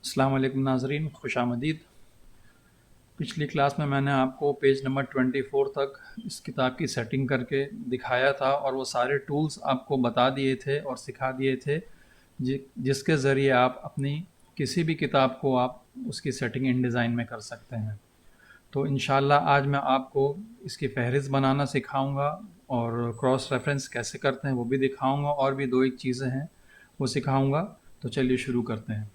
अस्सलाम वालेकुम नाज़रीन, खुशामदीद। पिछली क्लास में मैंने आपको पेज नंबर 24 तक इस किताब की सेटिंग करके दिखाया था और वो सारे टूल्स आपको बता दिए थे और सिखा दिए थे जिसके ज़रिए आप अपनी किसी भी किताब को आप उसकी सेटिंग इन डिज़ाइन में कर सकते हैं। तो इंशाल्लाह आज मैं आपको इसकी फ़हरिस्त बनाना सिखाऊंगा और क्रॉस रेफरेंस कैसे करते हैं वो भी दिखाऊंगा, और भी दो एक चीज़ें हैं वो सिखाऊंगा। तो चलिए शुरू करते हैं।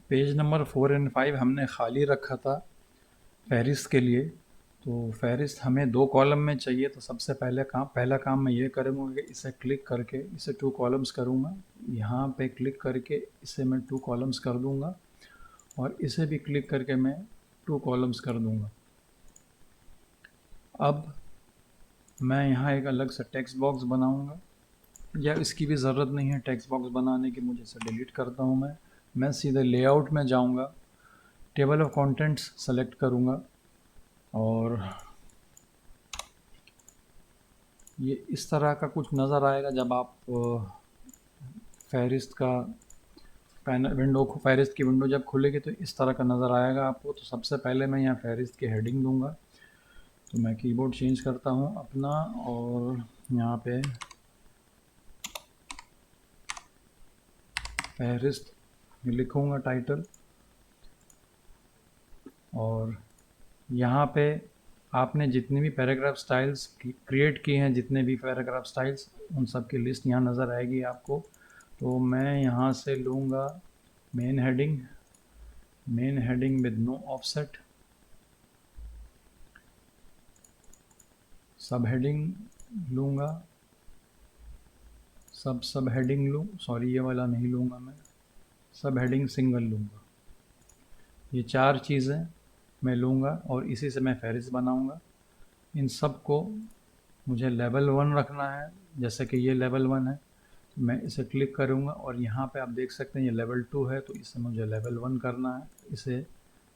पेज नंबर 4 एंड 5 हमने खाली रखा था फ़हरिस्त के लिए। तो फ़हरिस्त हमें दो कॉलम में चाहिए, तो सबसे पहला काम मैं ये करूँगा कि इसे क्लिक करके इसे टू कॉलम्स करूँगा। यहाँ पे क्लिक करके इसे मैं टू कॉलम्स कर दूँगा और इसे भी क्लिक करके मैं टू कॉलम्स कर दूँगा। अब मैं यहाँ एक अलग से टेक्स्ट बॉक्स बनाऊँगा, या इसकी भी ज़रूरत नहीं है टेक्स्ट बॉक्स बनाने की, मुझे इसे डिलीट करता हूँ। मैं सीधे लेआउट में जाऊँगा, टेबल ऑफ कंटेंट्स सेलेक्ट करूँगा और ये इस तरह का कुछ नज़र आएगा जब आप फ़हरिस्त का फ़हरिस्त की विंडो जब खुलेगी तो इस तरह का नज़र आएगा आपको। तो सबसे पहले मैं यहाँ फ़हरिस्त की हेडिंग दूंगा। तो मैं कीबोर्ड चेंज करता हूँ अपना और यहाँ पे फ़हरिस्त लिखूँगा टाइटल, और यहाँ पे आपने जितनी भी पैराग्राफ स्टाइल्स क्रिएट किए हैं, जितने भी पैराग्राफ स्टाइल्स, उन सब की लिस्ट यहाँ नज़र आएगी आपको। तो मैं यहाँ से लूँगा main heading with no offset, sub heading लूँगा, सब हेडिंग लूँ, सॉरी ये वाला नहीं लूँगा, मैं सब हेडिंग सिंगल लूँगा। ये चार चीज़ें मैं लूँगा और इसी से मैं फ़हरिस्त बनाऊँगा। इन सब को मुझे लेवल 1 रखना है, जैसे कि ये लेवल 1 है। मैं इसे क्लिक करूँगा और यहाँ पे आप देख सकते हैं ये लेवल 2 है, तो इसे मुझे लेवल 1 करना है। इसे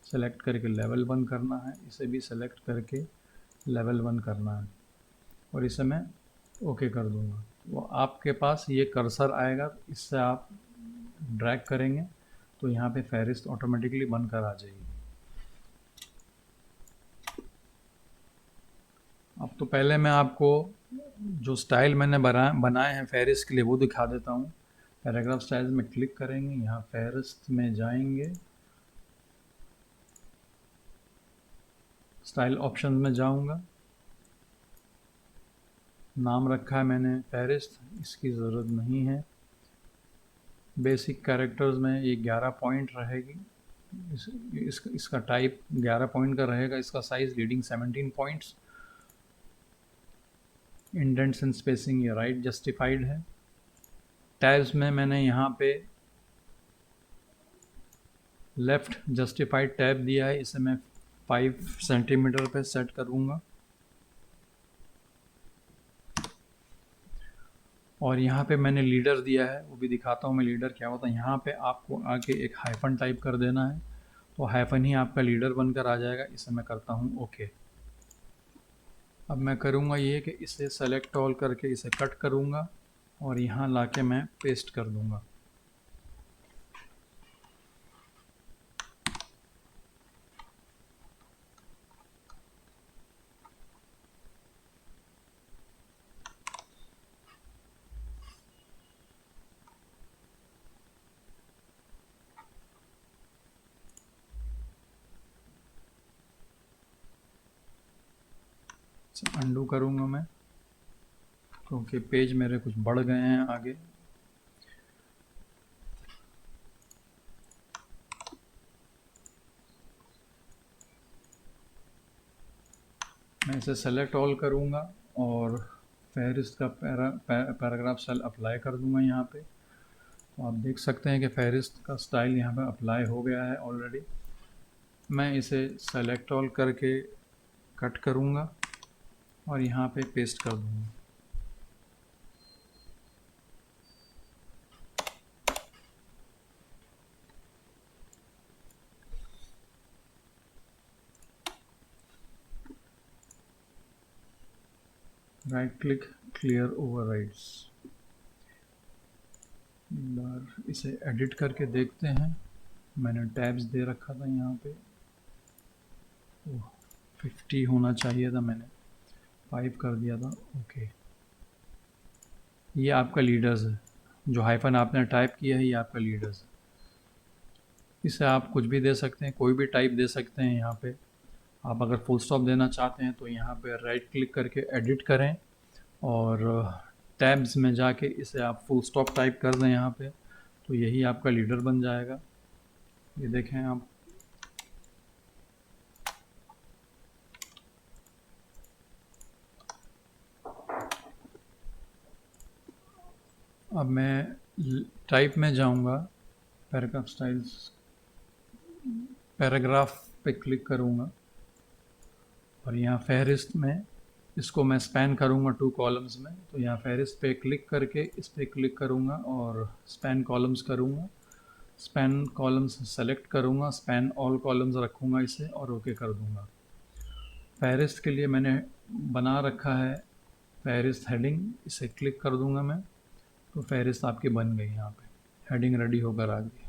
सेलेक्ट करके लेवल 1 करना है, इसे भी सेलेक्ट करके लेवल 1 करना है और इसे मैं ओके कर दूँगा। वो आपके पास ये कर्सर आएगा, इससे आप ड्रैग करेंगे तो यहाँ पे फ़हरिस्त ऑटोमेटिकली बनकर आ जाएगी। अब तो पहले मैं आपको जो स्टाइल मैंने बनाए हैं फ़हरिस्त के लिए वो दिखा देता हूँ। पैराग्राफ स्टाइल्स में क्लिक करेंगे, यहाँ फ़हरिस्त में जाएंगे, स्टाइल ऑप्शन में जाऊँगा। नाम रखा है मैंने फ़हरिस्त, इसकी ज़रूरत नहीं है। बेसिक कैरेक्टर्स में ये 11 पॉइंट रहेगी। इसका टाइप 11 पॉइंट का रहेगा। इसका size reading 17 points. Indents and spacing ये राइट जस्टिफाइड है। टैब्स में मैंने यहाँ पे लेफ़्ट जस्टिफाइड टैब दिया है, इसे मैं 5 सेंटीमीटर पे सेट करूँगा। और यहाँ पे मैंने लीडर दिया है, वो भी दिखाता हूँ मैं लीडर क्या होता है। यहाँ पे आपको आके एक हाइफन टाइप कर देना है, तो हाइफन ही आपका लीडर बनकर आ जाएगा। इसे मैं करता हूँ ओके। अब मैं करूँगा ये कि इसे सेलेक्ट ऑल करके इसे कट करूँगा और यहाँ लाके मैं पेस्ट कर दूँगा। अंडू करूँगा मैं, क्योंकि पेज मेरे कुछ बढ़ गए हैं आगे। मैं इसे सेलेक्ट ऑल करूँगा और फ़हरिस्त का पैराग्राफ स्टाइल अप्लाई कर दूँगा यहाँ पे। तो आप देख सकते हैं कि फ़हरिस्त का स्टाइल यहाँ पे अप्लाई हो गया है ऑलरेडी। मैं इसे सेलेक्ट ऑल करके कट करूँगा और यहाँ पे पेस्ट कर दूँगा। Right click, clear overrides. एक बार इसे एडिट करके देखते हैं। मैंने टैब्स दे रखा था यहाँ पे, 50 होना चाहिए था, मैंने 5 कर दिया था। ओके, ये आपका लीडर्स है, जो हाइफन आपने टाइप किया है ये आपका लीडर्स है। इसे आप कुछ भी दे सकते हैं, कोई भी टाइप दे सकते हैं। यहाँ पे आप अगर फुल स्टॉप देना चाहते हैं तो यहाँ पे राइट क्लिक करके एडिट करें और टैब्स में जाके इसे आप फुल स्टॉप टाइप कर दें यहाँ पे, तो यही आपका लीडर बन जाएगा। ये देखें आप, अब मैं टाइप में जाऊंगा, पैराग्राफ स्टाइल्स, पैराग्राफ पे क्लिक करूंगा और यहाँ फहरिस्त में इसको मैं स्पैन करूंगा 2 कॉलम्स में। तो यहाँ फहरिस्त पे क्लिक करके इस पे क्लिक करूंगा और स्पैन कॉलम्स करूंगा। स्पैन कॉलम्स सेलेक्ट करूंगा, स्पैन ऑल कॉलम्स रखूंगा इसे और ओके कर दूंगा। फहरिस्त के लिए मैंने बना रखा है फहरिस्त हेडिंग, इसे क्लिक कर दूंगा मैं, तो फहरिस्त आपकी बन गई। यहाँ पे हेडिंग रेडी होकर आ गई।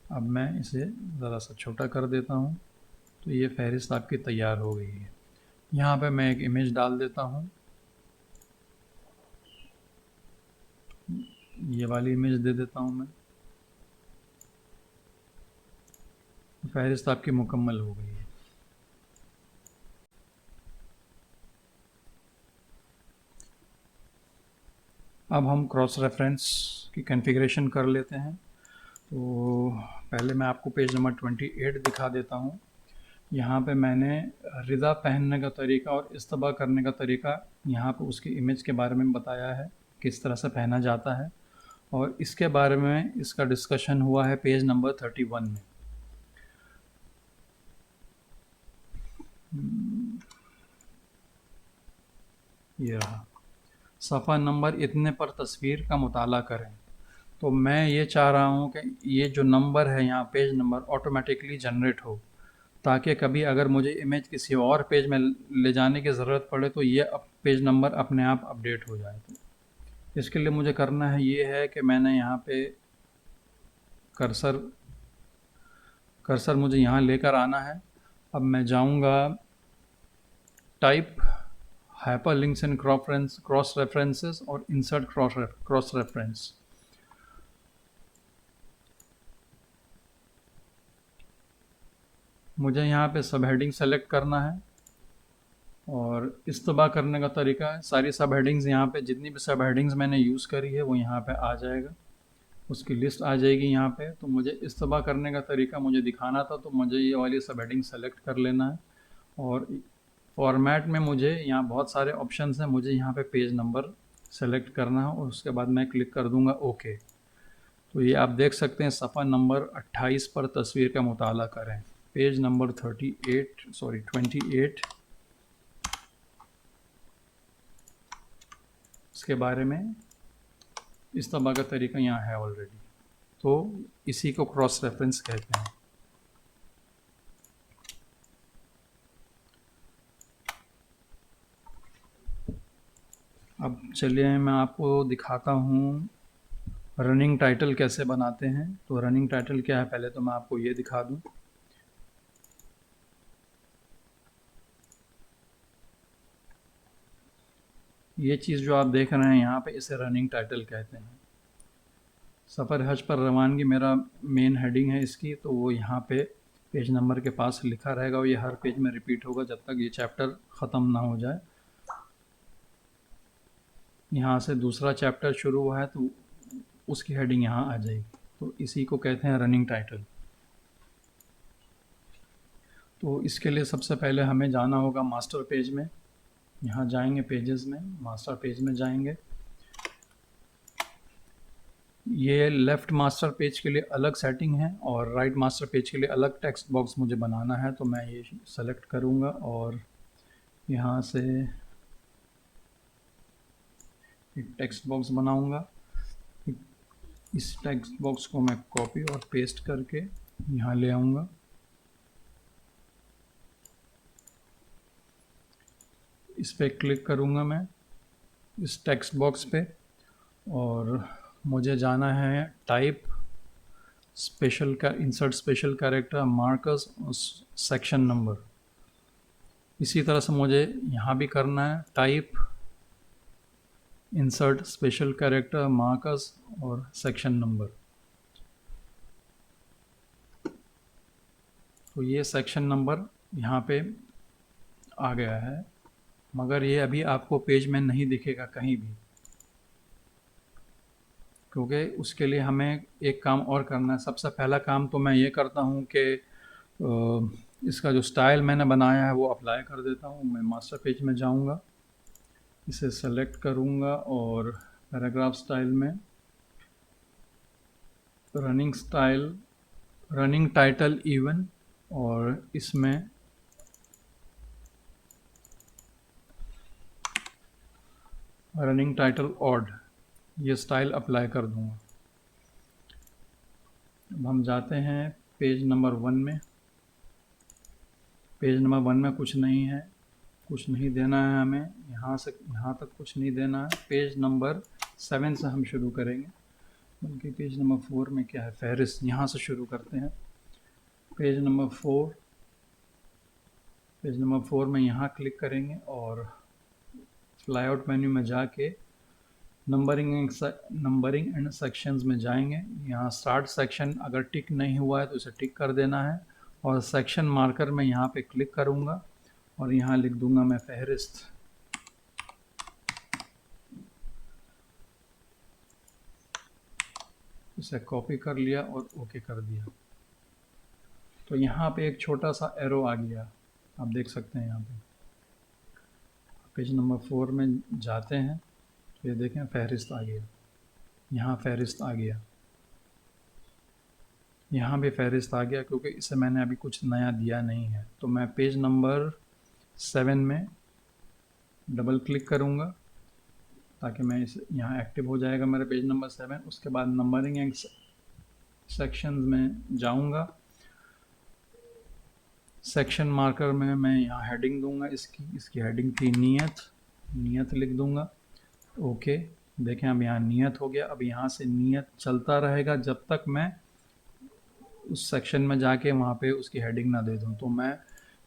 अब मैं इसे ज़रा सा छोटा कर देता हूँ, तो ये फहरिस्त आपकी तैयार हो गई है। यहाँ पे मैं एक इमेज डाल देता हूँ, ये वाली इमेज दे देता हूँ मैं। फहरिस्त आपकी मुकम्मल हो गई है। अब हम क्रॉस रेफरेंस की कॉन्फ़िगरेशन कर लेते हैं। तो पहले मैं आपको पेज नंबर 28 दिखा देता हूँ। यहाँ पे मैंने रिदा पहनने का तरीका और इस्तेबा करने का तरीका यहाँ पे उसकी इमेज के बारे में बताया है, किस तरह से पहना जाता है, और इसके बारे में इसका डिस्कशन हुआ है पेज नंबर 31 में। ये रहा, सफ़ा नंबर इतने पर तस्वीर का मुताला करें। तो मैं ये चाह रहा हूँ कि ये जो नंबर है यहाँ पेज नंबर ऑटोमेटिकली जनरेट हो, ताकि कभी अगर मुझे इमेज किसी और पेज में ले जाने की ज़रूरत पड़े तो ये पेज नंबर अपने आप अपडेट हो जाए। तो इसके लिए मुझे करना है ये है कि मैंने यहाँ पे कर्सर मुझे यहाँ लेकर आना है। अब मैं जाऊँगा type, hyperlinks and cross references और इंसर्ट क्रॉस रेफरेंस। मुझे यहाँ पे सब हेडिंग सेलेक्ट करना है और इस्तेबा करने का तरीका है, सारी सब हेडिंग्स यहाँ पे, जितनी भी सब हेडिंग्स मैंने यूज़ करी है वो यहाँ पे आ जाएगा, उसकी लिस्ट आ जाएगी यहाँ पे। तो मुझे इस्तेबा करने का तरीका मुझे दिखाना था, तो मुझे ये वाली सब हेडिंग सेलेक्ट कर लेना है और फॉर्मेट में मुझे यहाँ बहुत सारे ऑप्शंस हैं, मुझे यहाँ पे पेज नंबर सेलेक्ट करना है और उसके बाद मैं क्लिक कर दूँगा ओके। तो ये आप देख सकते हैं, सफ़ा नंबर 28 पर तस्वीर का मुताला करें, पेज नंबर 28 इसके बारे में इस्तेमाल का तरीका यहाँ है ऑलरेडी। तो इसी को क्रॉस रेफरेंस कहते हैं। अब चलिए मैं आपको दिखाता हूँ रनिंग टाइटल कैसे बनाते हैं। तो रनिंग टाइटल क्या है, पहले तो मैं आपको ये दिखा दूँ। ये चीज़ जो आप देख रहे हैं यहाँ पे, इसे रनिंग टाइटल कहते हैं। सफ़र हज पर रवानगी मेरा मेन हेडिंग है इसकी, तो वो यहाँ पे पेज नंबर के पास लिखा रहेगा और ये हर पेज में रिपीट होगा जब तक ये चैप्टर ख़त्म ना हो जाए। यहाँ से दूसरा चैप्टर शुरू हुआ है तो उसकी हेडिंग यहाँ आ जाएगी, तो इसी को कहते हैं रनिंग टाइटल। तो इसके लिए सबसे पहले हमें जाना होगा मास्टर पेज में। यहाँ जाएंगे पेजेस में, मास्टर पेज में जाएंगे। ये लेफ़्ट मास्टर पेज के लिए अलग सेटिंग है और राइट मास्टर पेज के लिए अलग टेक्स्ट बॉक्स मुझे बनाना है। तो मैं ये सेलेक्ट करूँगा और यहाँ से एक टेक्स्ट बॉक्स बनाऊँगा। इस टेक्स्ट बॉक्स को मैं कॉपी और पेस्ट करके यहाँ ले आऊँगा। इस पर क्लिक करूँगा मैं इस टेक्स्ट बॉक्स पे, और मुझे जाना है टाइप स्पेशल का insert special character markers section number. इसी तरह से मुझे यहाँ भी करना है type insert special character markers और सेक्शन नंबर। तो ये सेक्शन नंबर यहाँ पे आ गया है, मगर ये अभी आपको पेज में नहीं दिखेगा कहीं भी, क्योंकि उसके लिए हमें एक काम और करना है। सबसे पहला काम तो मैं ये करता हूँ कि इसका जो स्टाइल मैंने बनाया है वो अप्लाई कर देता हूँ। मैं मास्टर पेज में जाऊँगा, इसे सेलेक्ट करूँगा और पैराग्राफ स्टाइल में रनिंग टाइटल इवन, और इसमें रनिंग टाइटल ऑड, ये स्टाइल अप्लाई कर दूँगा। अब हम जाते हैं पेज नंबर 1 में। पेज नंबर 1 में कुछ नहीं है, कुछ नहीं देना है हमें, यहाँ से यहाँ तक कुछ नहीं देना है। पेज नंबर 7 से हम शुरू करेंगे, बल्कि पेज नंबर 4 में क्या है, फहरिस्त, यहाँ से शुरू करते हैं। पेज नंबर 4 में यहाँ क्लिक करेंगे और फ्लाईआउट मेन्यू में जाके नंबरिंग एंड सेक्शंस में जाएंगे। यहाँ स्टार्ट सेक्शन अगर टिक नहीं हुआ है तो इसे टिक कर देना है, और सेक्शन मार्कर में यहाँ पे क्लिक करूँगा और यहाँ लिख दूंगा मैं फहरिस्त। इसे कॉपी कर लिया और ओके कर दिया। तो यहाँ पे एक छोटा सा एरो आ गया, आप देख सकते हैं। यहाँ पे पेज नंबर 4 में जाते हैं तो ये देखें फहरिस्त आ गया, यहाँ फहरिस्त आ गया, यहाँ भी फहरिस्त आ गया, क्योंकि इसे मैंने अभी कुछ नया दिया नहीं है। तो मैं पेज नंबर 7 में डबल क्लिक करूँगा ताकि मैं इसे यहाँ एक्टिव हो जाएगा मेरा पेज नंबर 7। उसके बाद नंबरिंग एंड सेक्शंस में जाऊँगा। सेक्शन मार्कर में मैं यहाँ हेडिंग दूंगा, इसकी हेडिंग थी नियत लिख दूंगा। ओके, देखें अब यहाँ नियत हो गया। अब यहाँ से नियत चलता रहेगा जब तक मैं उस सेक्शन में जाके वहाँ पे उसकी हेडिंग ना दे दूँ। तो मैं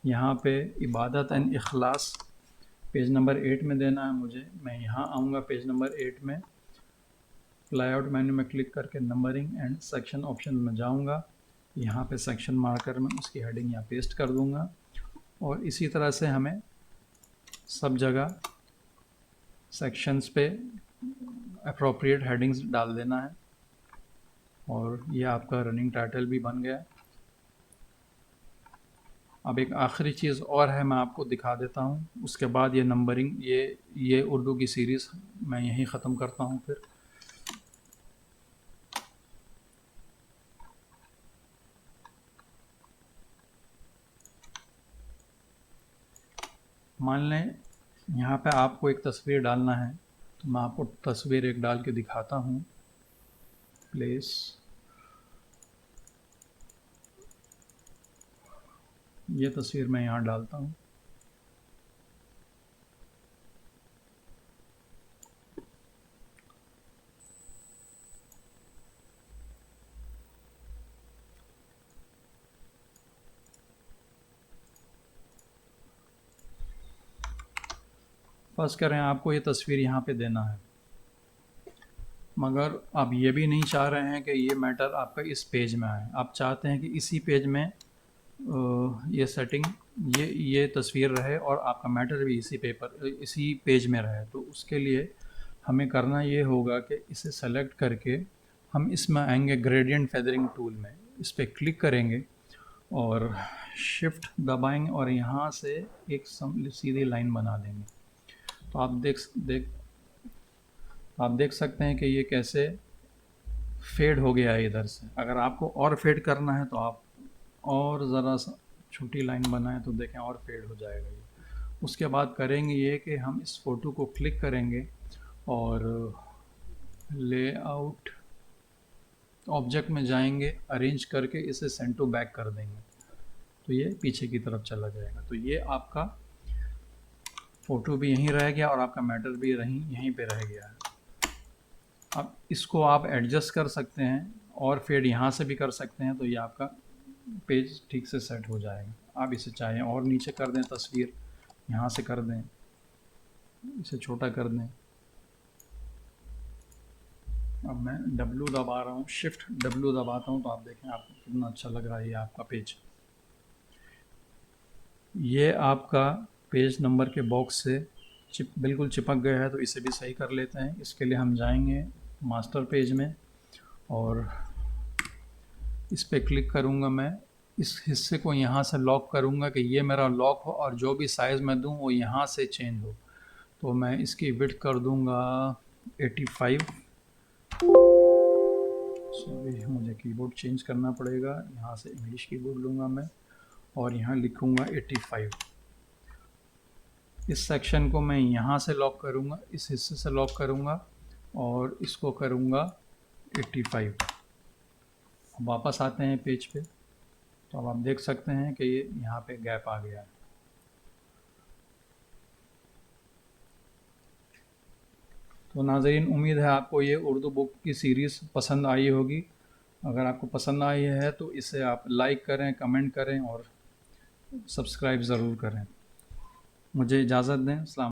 यहाँ पे इबादत एंड इखलास पेज नंबर 8 में देना है मुझे। मैं यहाँ आऊँगा पेज नंबर 8 में, फ्लाईआउट मेन्यू में क्लिक करके नंबरिंग एंड सेक्शन ऑप्शन में जाऊँगा। यहाँ पे सेक्शन मार्कर में उसकी हेडिंग यहाँ पेस्ट कर दूँगा, और इसी तरह से हमें सब जगह सेक्शंस पे अप्रोप्रिएट हेडिंग्स डाल देना है। और ये आपका रनिंग टाइटल भी बन गया। अब एक आखिरी चीज़ और है, मैं आपको दिखा देता हूँ। उसके बाद ये नंबरिंग, ये उर्दू की सीरीज़ मैं यहीं ख़त्म करता हूँ। फिर मान लें यहाँ पे आपको एक तस्वीर डालना है, तो मैं आपको तस्वीर एक डाल के दिखाता हूँ। प्लेस, ये तस्वीर मैं यहाँ डालता हूँ। फर्ज करें आपको ये तस्वीर यहाँ पे देना है, मगर आप ये भी नहीं चाह रहे हैं कि ये मैटर आपका इस पेज में आए। आप चाहते हैं कि इसी पेज में ये सेटिंग, ये तस्वीर रहे और आपका मैटर भी इसी पेज में रहे। तो उसके लिए हमें करना ये होगा कि इसे सेलेक्ट करके हम इसमें आएंगे ग्रेडियंट फेदरिंग टूल में, इस पर क्लिक करेंगे और शिफ्ट दबाएंगे और यहाँ से एक सीधी लाइन बना देंगे। तो आप देख सकते हैं कि ये कैसे फेड हो गया है इधर से। अगर आपको और फेड करना है तो आप और ज़रा सा छोटी लाइन बनाएं, तो देखें और फेड हो जाएगा ये। उसके बाद करेंगे ये कि हम इस फ़ोटो को क्लिक करेंगे और लेआउट ऑब्जेक्ट में जाएंगे, अरेंज करके इसे सेंड टू बैक कर देंगे, तो ये पीछे की तरफ चला जाएगा। तो ये आपका फ़ोटो भी यहीं रह गया और आपका मैटर भी यहीं पे रह गया है। अब इसको आप एडजस्ट कर सकते हैं और फिर यहाँ से भी कर सकते हैं, तो ये आपका पेज ठीक से सेट हो जाएगा। आप इसे चाहें और नीचे कर दें, तस्वीर यहाँ से कर दें, इसे छोटा कर दें। अब मैं W दबा रहा हूँ, शिफ्ट W दबाता हूँ, तो आप देखें आपको कितना अच्छा लग रहा है ये आपका पेज। ये आपका पेज नंबर के बॉक्स से बिल्कुल चिपक गया है, तो इसे भी सही कर लेते हैं। इसके लिए हम जाएंगे मास्टर पेज में और इस पे क्लिक करूँगा। मैं इस हिस्से को यहाँ से लॉक करूँगा कि ये मेरा लॉक हो और जो भी साइज़ मैं दूँ वो यहाँ से चेंज हो। तो मैं इसकी विड्थ कर दूँगा 85। सॉरी, मुझे कीबोर्ड चेंज करना पड़ेगा। यहाँ से इंग्लिश कीबोर्ड लूँगा मैं और यहाँ लिखूँगा 85। इस सेक्शन को मैं यहाँ से लॉक करूँगा, इस हिस्से से लॉक करूँगा और इसको करूँगा 85। अब वापस आते हैं पेज पे, तो अब आप देख सकते हैं कि ये यहाँ पे गैप आ गया है। तो नाज़रीन, उम्मीद है आपको ये उर्दू बुक की सीरीज़ पसंद आई होगी। अगर आपको पसंद आई है तो इसे आप लाइक करें, कमेंट करें और सब्सक्राइब ज़रूर करें। मुझे इजाज़त दें। अस्सलाम।